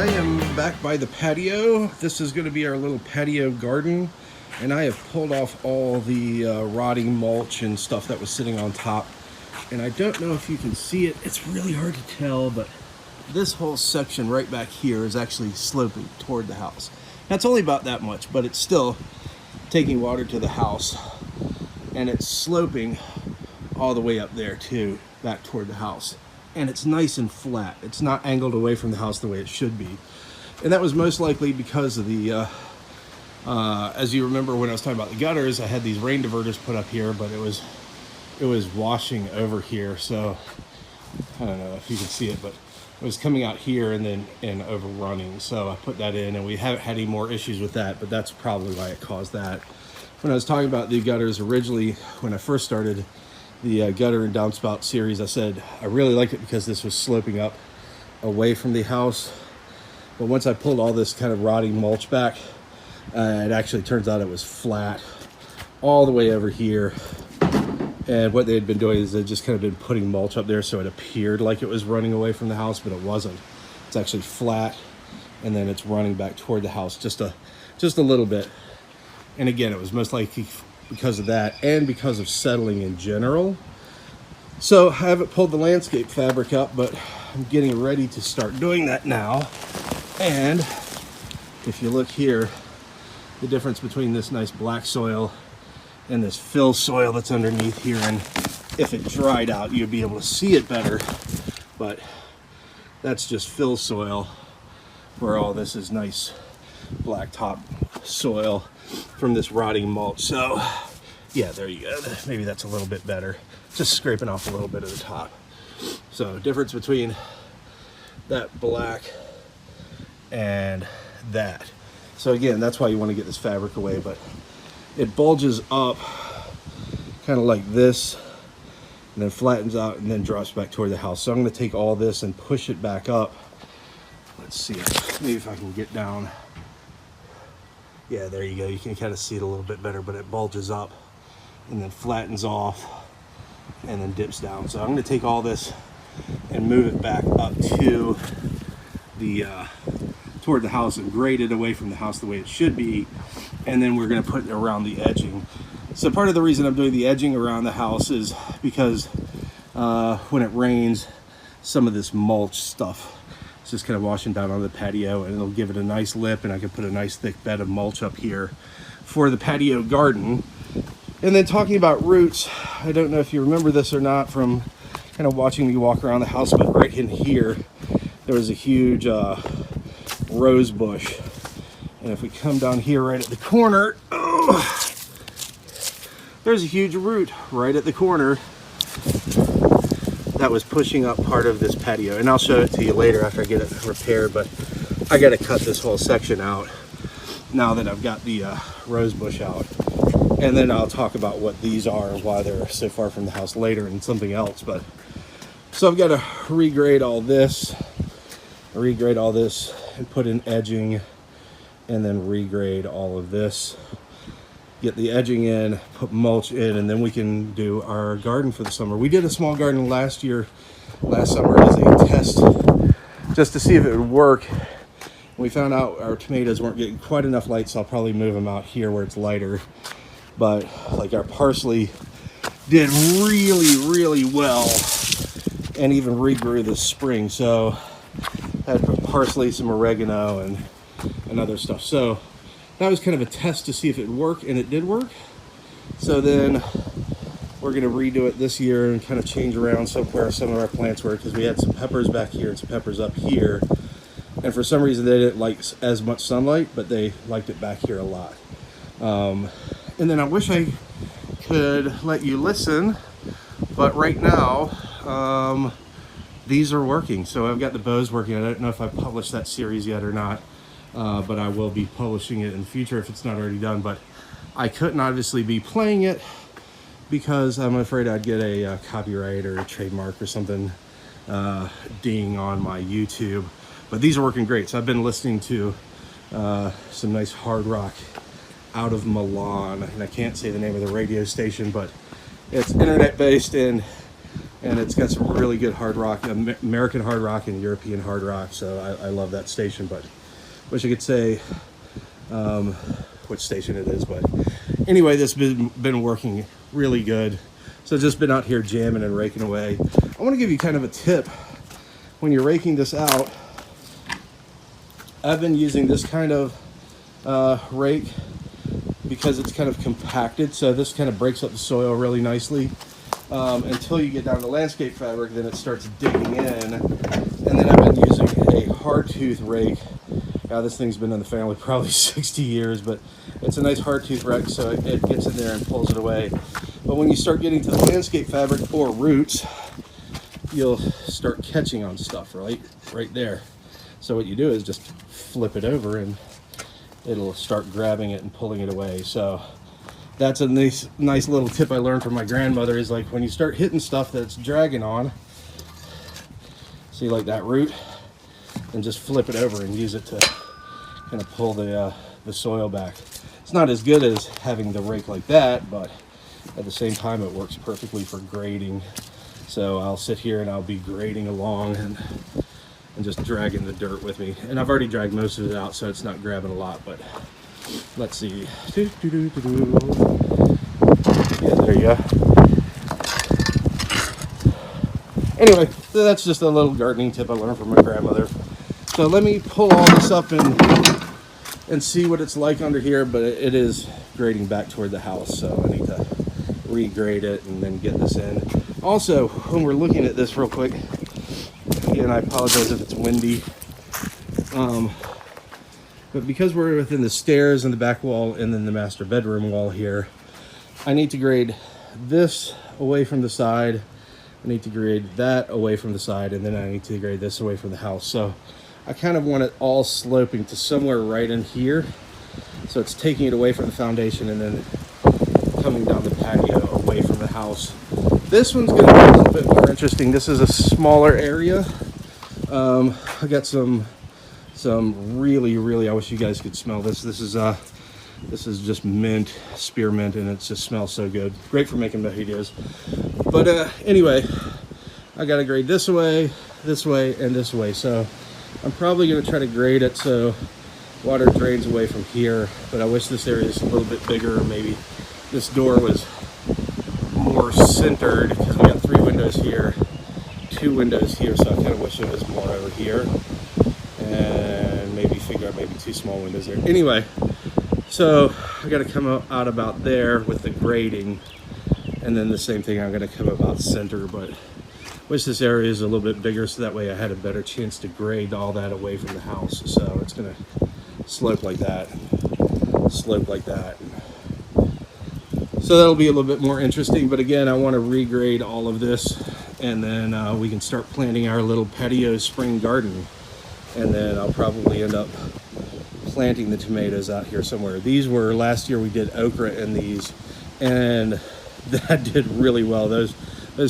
I am back by the patio. This is going to be our little patio garden, and I have pulled off all the rotting mulch and stuff that was sitting on top. And I don't know if you can see it. It's really hard to tell, but this whole section right back here is actually sloping toward the house. That's only about that much, but it's still taking water to the house, and it's sloping all the way up there too, back toward the house. And it's nice and flat. It's not angled away from the house the way it should be. And that was most likely because of the, as you remember when I was talking about the gutters, I had these rain diverters put up here, but it was washing over here. So I don't know if you can see it, but it was coming out here and then overrunning. So I put that in, and we haven't had any more issues with that, but that's probably why it caused that. When I was talking about the gutters originally, when I first started the gutter and downspout series, I said I really liked it because this was sloping up away from the house. But once I pulled all this kind of rotting mulch back, it actually turns out it was flat all the way over here. And what they had been doing is they'd just kind of been putting mulch up there so it appeared like it was running away from the house, but it wasn't. It's actually flat, and then it's running back toward the house just a little bit. And again, it was most likely because of that and because of settling in general. So I haven't pulled the landscape fabric up, but I'm getting ready to start doing that now. And if you look here, the difference between this nice black soil and this fill soil that's underneath here, and if it dried out you'd be able to see it better, but that's just fill soil, where all this is nice black top soil from this rotting mulch. So yeah, there you go. Maybe that's a little bit better. Just scraping off a little bit of the top. So difference between that black and that. So again, that's why you want to get this fabric away, but it bulges up kind of like this, and then flattens out and then drops back toward the house. So I'm going to take all this and push it back up. Let's see, maybe if I can get down. Yeah, there you go. You can kind of see it a little bit better, but it bulges up and then flattens off and then dips down. So I'm going to take all this and move it back up to the toward the house and grade it away from the house the way it should be, and then we're going to put it around the edging. So part of the reason I'm doing the edging around the house is because when it rains, some of this mulch stuff is just kind of washing down on the patio, and it'll give it a nice lip, and I can put a nice thick bed of mulch up here for the patio garden. And then talking about roots, I don't know if you remember this or not from kind of watching me walk around the house, but right in here there was a huge rose bush. And if we come down here right at the corner, there's a huge root right at the corner that was pushing up part of this patio. And I'll show it to you later after I get it repaired, but I got to cut this whole section out now that I've got the rose bush out. And then I'll talk about what these are and why they're so far from the house later and something else. But so I've got to regrade all this and put in edging, and then regrade all of this, get the edging in, put mulch in, and then we can do our garden for the summer. We did a small garden last summer as a test, just to see if it would work. We found out our tomatoes weren't getting quite enough light, so I'll probably move them out here where it's lighter. But like our parsley did really well, and even regrew this spring. So I had to put parsley, some oregano, and other stuff. So that was kind of a test to see if it would work, and it did work. So then we're going to redo it this year and kind of change around where some of our plants were, because we had some peppers back here and some peppers up here, and for some reason they didn't like as much sunlight, but they liked it back here a lot. And then I wish I could let you listen, but right now these are working. So I've got the Bose working. I don't know if I published that series yet or not, but I will be publishing it in the future if it's not already done. But I couldn't obviously be playing it because I'm afraid I'd get a copyright or a trademark or something ding on my YouTube. But these are working great. So I've been listening to some nice hard rock out of Milan, and I can't say the name of the radio station, but it's internet based, and and it's got some really good hard rock, American hard rock and European hard rock. So I love that station, but wish I could say which station it is. But anyway, this has been working really good. So just been out here jamming and raking away. I want to give you kind of a tip when you're raking this out. I've been using this kind of rake because it's kind of compacted, so this kind of breaks up the soil really nicely until you get down to landscape fabric. Then it starts digging in, and then I've been using a hard tooth rake. Now this thing's been in the family probably 60 years, but it's a nice hard tooth rake, so it gets in there and pulls it away. But when you start getting to the landscape fabric or roots, you'll start catching on stuff right there. So what you do is just flip it over and it'll start grabbing it and pulling it away. So that's a nice little tip I learned from my grandmother, is like when you start hitting stuff that's dragging on, see like that root, and just flip it over and use it to kind of pull the soil back. It's not as good as having the rake like that, but at the same time it works perfectly for grading. So I'll sit here and I'll be grading along and just dragging the dirt with me. And I've already dragged most of it out, so it's not grabbing a lot, but let's see. Yeah, there you go. Anyway, that's just a little gardening tip I learned from my grandmother. So let me pull all this up and see what it's like under here, but it is grading back toward the house, so I need to regrade it and then get this in. Also, when we're looking at this real quick, again, I apologize if it's windy, but because we're within the stairs and the back wall and then the master bedroom wall here, I need to grade this away from the side, I need to grade that away from the side, and then I need to grade this away from the house. So I kind of want it all sloping to somewhere right in here, so it's taking it away from the foundation and then coming down the patio away from the house. This one's going to be a little bit more interesting. This is a smaller area. I got some really, I wish you guys could smell this. This is just mint, spearmint, and it just smells so good. Great for making mojitos. But anyway, I got to grade this way, and this way. So I'm probably going to try to grade it so water drains away from here. But I wish this area is a little bit bigger, or maybe this door was more centered, because we got 3 windows here, 2 windows here, so I kind of wish it was more over here, and maybe figure out maybe 2 small windows there. Anyway, so I got to come out about there with the grading, and then the same thing, I'm going to come about center, but wish this area is a little bit bigger, so that way I had a better chance to grade all that away from the house. So it's going to slope like that, slope like that. So that'll be a little bit more interesting, but again, I want to regrade all of this, and then we can start planting our little patio spring garden, and then I'll probably end up planting the tomatoes out here somewhere. These were, last year we did okra in these, and that did really well. Those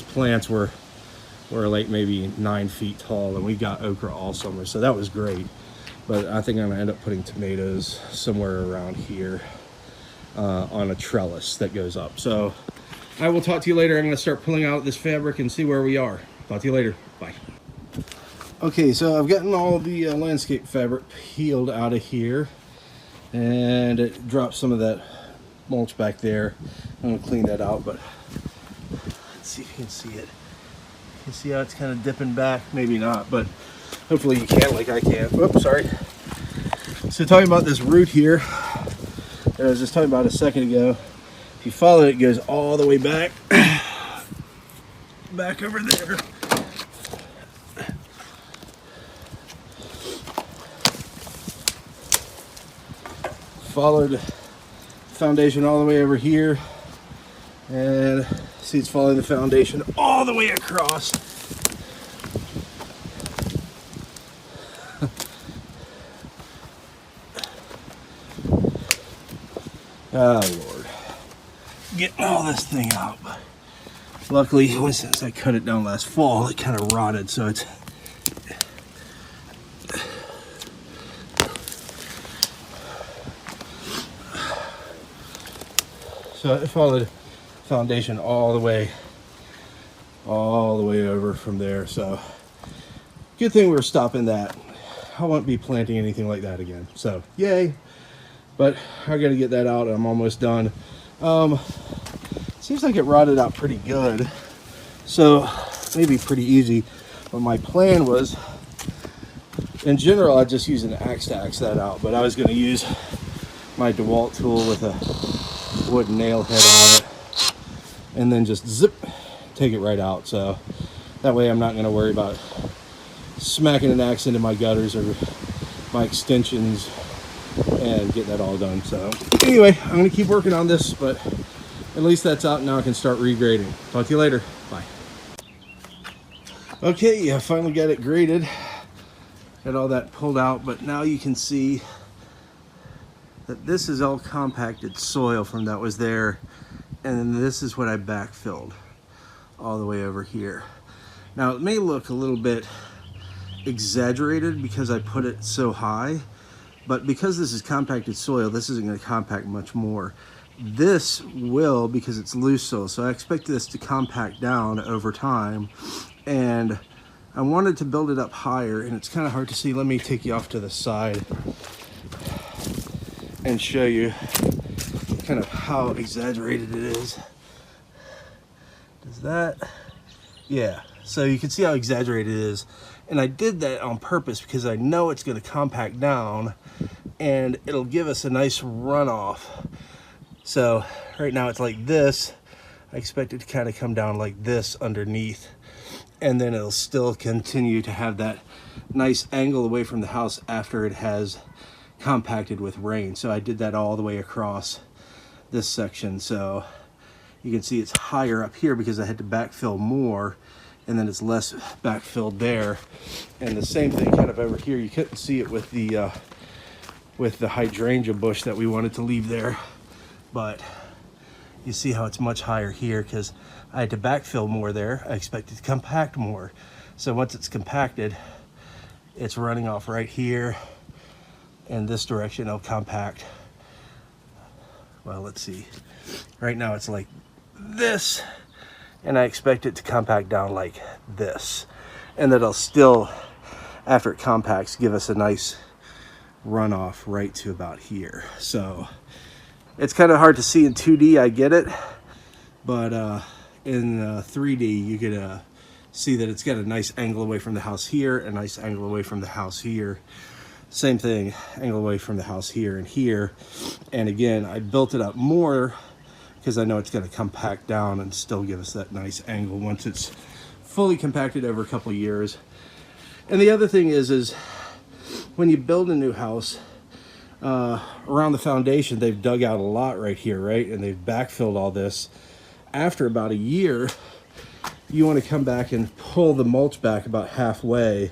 plants were like maybe 9 feet tall, and we got okra all summer, so that was great. But I think I'm gonna end up putting tomatoes somewhere around here on a trellis that goes up. So I will talk to you later. I'm going to start pulling out this fabric and see where we are. Talk to you later. Bye. Okay, so I've gotten all the landscape fabric peeled out of here, and it dropped some of that mulch back there. I'm going to clean that out, but let's see if you can see it. You can see how it's kind of dipping back. Maybe not, but hopefully you can, like I can. Oops, sorry. So talking about this root here, I was just talking about a second ago. If you follow it, it goes all the way back, back over there. Followed the foundation all the way over here, and see it's following the foundation all the way across. Oh Lord, getting all this thing out. But luckily, since I cut it down last fall, it kind of rotted, so it's so I followed the foundation all the all the way over from there. So good thing we're stopping that. I won't be planting anything like that again. So yay. But I got to get that out. I'm almost done. Seems like it rotted out pretty good. So maybe pretty easy. But my plan was, in general, I'd just use an axe to axe that out. But I was going to use my Dewalt tool with a wooden nail head on it. And then just zip, take it right out. So that way I'm not going to worry about smacking an axe into my gutters or my extensions and get that all done. So anyway, I'm going to keep working on this, but at least that's out. Now I can start regrading. Talk to you later. Bye. Okay, I finally got it graded. Got all that pulled out, but now you can see that this is all compacted soil from that was there. And then this is what I backfilled all the way over here. Now it may look a little bit exaggerated because I put it so high, but because this is compacted soil, this isn't going to compact much more. This will, because it's loose soil, so I expect this to compact down over time, and I wanted to build it up higher, and it's kind of hard to see. Let me take you off to the side and show you kind of how exaggerated it is. Does that? Yeah, so you can see how exaggerated it is. And I did that on purpose because I know it's going to compact down and it'll give us a nice runoff. So right now it's like this. I expect it to kind of come down like this underneath, and then it'll still continue to have that nice angle away from the house after it has compacted with rain. So I did that all the way across this section. So you can see it's higher up here because I had to backfill more, and then it's less backfilled there. And the same thing kind of over here. You couldn't see it with the hydrangea bush that we wanted to leave there, but you see how it's much higher here because I had to backfill more there. I expected to compact more. So once it's compacted, it's running off right here, and this direction it'll compact. Well, let's see. Right now it's like this, and I expect it to compact down like this, and that'll still, after it compacts, give us a nice runoff right to about here. So it's kind of hard to see in 2D, I get it, but in 3D you could see that it's got a nice angle away from the house here, a nice angle away from the house here. Same thing, angle away from the house here and here. And again, I built it up more because I know it's going to compact down and still give us that nice angle once it's fully compacted over a couple of years. And the other thing is when you build a new house, around the foundation, they've dug out a lot right here, right? And they've backfilled all this. After about a year, you want to come back and pull the mulch back about halfway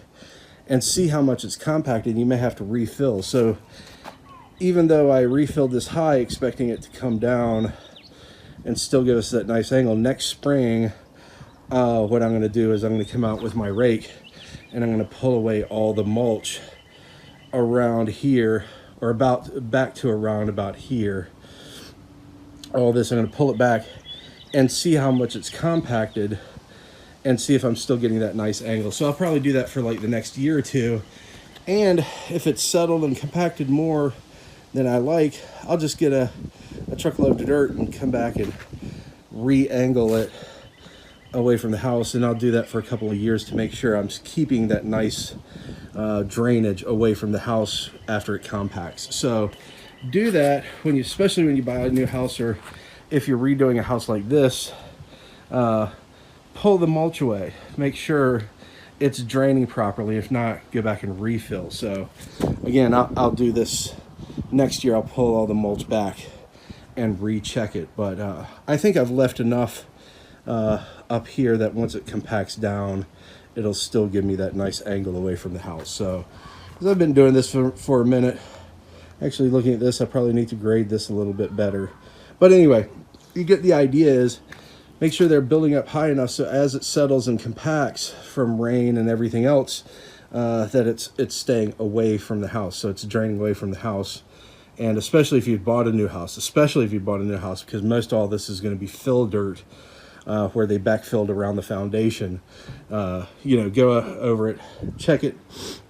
and see how much it's compacted. You may have to refill. So even though I refilled this high expecting it to come down and still give us that nice angle, next spring what I'm going to do is I'm going to come out with my rake and I'm going to pull away all the mulch around here, or about back to around about here. All this, I'm going to pull it back and see how much it's compacted and see if I'm still getting that nice angle. So I'll probably do that for like the next year or two, and if it's settled and compacted more than I like, I'll just get a truckload of dirt and come back and re-angle it away from the house, and I'll do that for a couple of years to make sure I'm keeping that nice drainage away from the house after it compacts. So do that when you, especially when you buy a new house, or if you're redoing a house like this. Pull the mulch away, make sure it's draining properly. If not, go back and refill. So again, I'll do this next year. I'll pull all the mulch back and recheck it, but I think I've left enough up here that once it compacts down, it'll still give me that nice angle away from the house. So, because I've been doing this for a minute, actually looking at this, I probably need to grade this a little bit better. But anyway, you get the idea. Is make sure they're building up high enough so as it settles and compacts from rain and everything else, that it's staying away from the house, so it's draining away from the house. And especially if you've bought a new house, because most all this is going to be fill dirt. where they backfilled around the foundation. You know, go over it, check it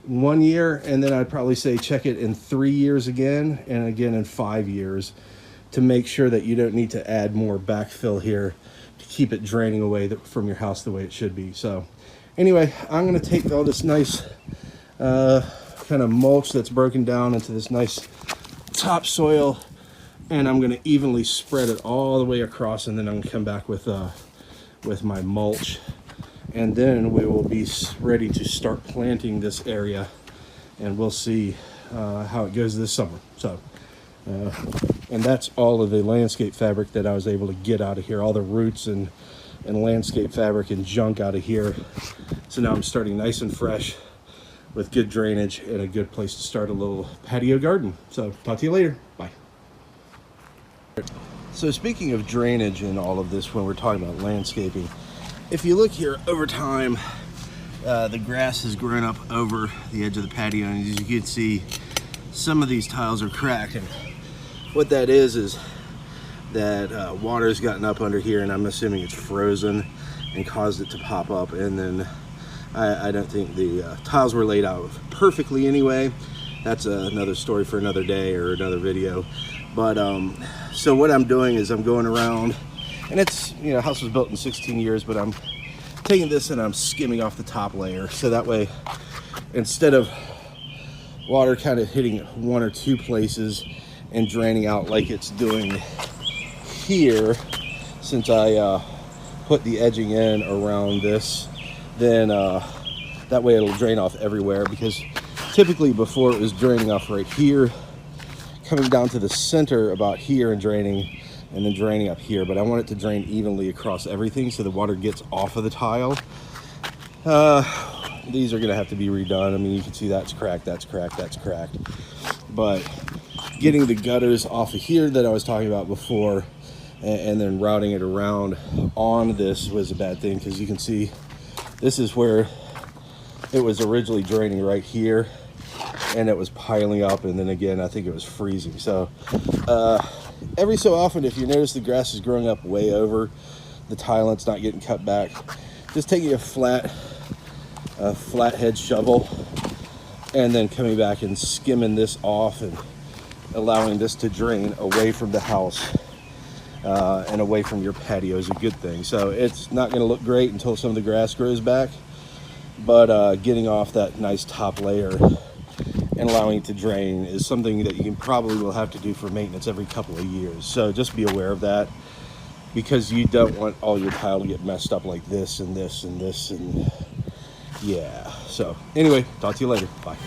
1 year, and then I'd probably say check it in 3 years again, and again in 5 years, to make sure that you don't need to add more backfill here to keep it draining away from your house the way it should be. So anyway, I'm going to take all this nice kind of mulch that's broken down into this nice topsoil, and I'm going to evenly spread it all the way across, and then I'm going to come back with my mulch, and then we will be ready to start planting this area, and we'll see how it goes this summer. So and that's all of the landscape fabric that I was able to get out of here, all the roots and landscape fabric and junk out of here. So now I'm starting nice and fresh with good drainage and a good place to start a little patio garden. So talk to you later. Bye. So speaking of drainage and all of this, when we're talking about landscaping, if you look here over time, the grass has grown up over the edge of the patio, and as you can see, some of these tiles are cracked, and what that is that water's gotten up under here, and I'm assuming it's frozen and caused it to pop up. And then I don't think the tiles were laid out perfectly anyway. That's another story for another day or another video. But so what I'm doing is I'm going around, and it's, you know, house was built in 16 years, but I'm taking this and I'm skimming off the top layer, so that way instead of water kind of hitting one or two places and draining out like it's doing here, since I put the edging in around this, then that way it'll drain off everywhere. Because typically before it was draining off right here, coming down to the center about here and draining, and then draining up here, but I want it to drain evenly across everything so the water gets off of the tile. These are gonna have to be redone. I mean, you can see that's cracked, that's cracked, that's cracked. But getting the gutters off of here that I was talking about before, and then routing it around on this was a bad thing, because you can see this is where it was originally draining right here, and it was piling up, and then again I think it was freezing. So every so often, if you notice the grass is growing up way over the tile and it's not getting cut back, just taking a flathead shovel and then coming back and skimming this off and allowing this to drain away from the house and away from your patio is a good thing. So it's not going to look great until some of the grass grows back, but getting off that nice top layer and allowing it to drain is something that you probably will have to do for maintenance every couple of years. So just be aware of that, because you don't want all your tile to get messed up like this and this and this, and yeah. So anyway, talk to you later. Bye.